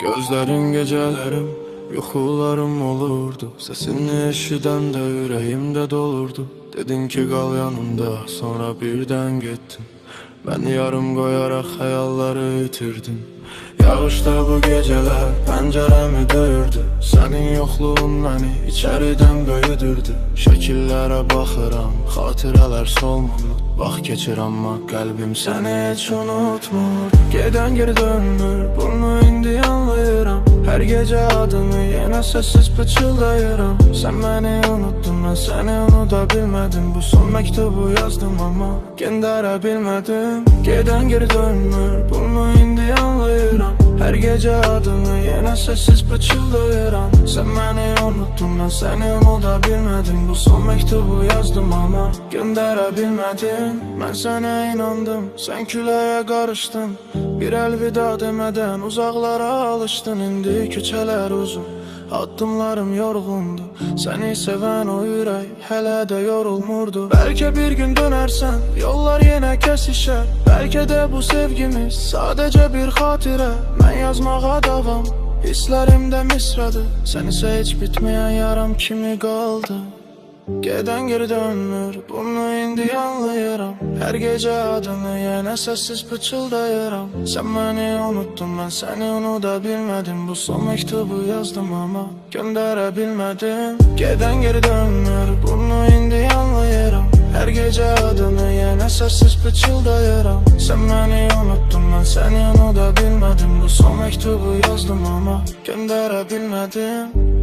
Gözlerin gecelerim, yuxularım olurdu. Sesini eşidəndə ürəyimdə dolurdu. Dedin ki qal yanımda, sonra birdən getdin. Mən yarım qoyaraq xəyalları itirdim. Yağışda bu gecələr pəncərəmi döyürdü. Sənin yoxluğun məni içəridən böyüdürdü. Şəkillərə baxıram, xatirələr solmur. Vaxt keçir amma qəlbim səni heç unutmur. Gedən geri dönmür, bunu indi anlayıram. Hər gecə adını yenə səssiz pıçıldayıram. Sən məni unuttun, mən səni unuda bilmədim. Bu son məktubu yazdım amma göndərə bilmədim. Gedən geri dönmür, bunu indi anlayıram. Hər gecə adını yenə səssiz pıçıldayıram. Sən məni unuttun, mən səni unuda bilmədim. Bu son məktubu yazdım amma göndərə bilmədim. Mən sənə inandım, sən küləyə qarışdın. Bir əlvida demədən uzaqlara alışdın. İndi küçələr uzun, addımlarım yorğundu. Səni sevən o ürək hələ də yorulmurdu. Bəlkə bir gün dönərsən, yollar yenə kəsişər. Bəlkə də bu sevgimiz sadəcə bir xatirə. Mən yazmağa davam, hisslərimdə misradır. Sən isə heç bitməyən yaram kimi qaldı. Gedən geri dönmür, bunu indi anlayıram. Hər gecə adını yenə səssiz pıçıldayıram. Sən məni unuttun, mən səni unuda bilmədim. Bu son məktubu yazdım amma göndərə bilmədim. Gedən geri dönmür, bunu indi anlayıram. Hər gecə adını yenə səssiz pıçıldayıram. Sən məni unuttun, mən səni unuda bilmədim. Bu son məktubu yazdım amma göndərə bilmədim.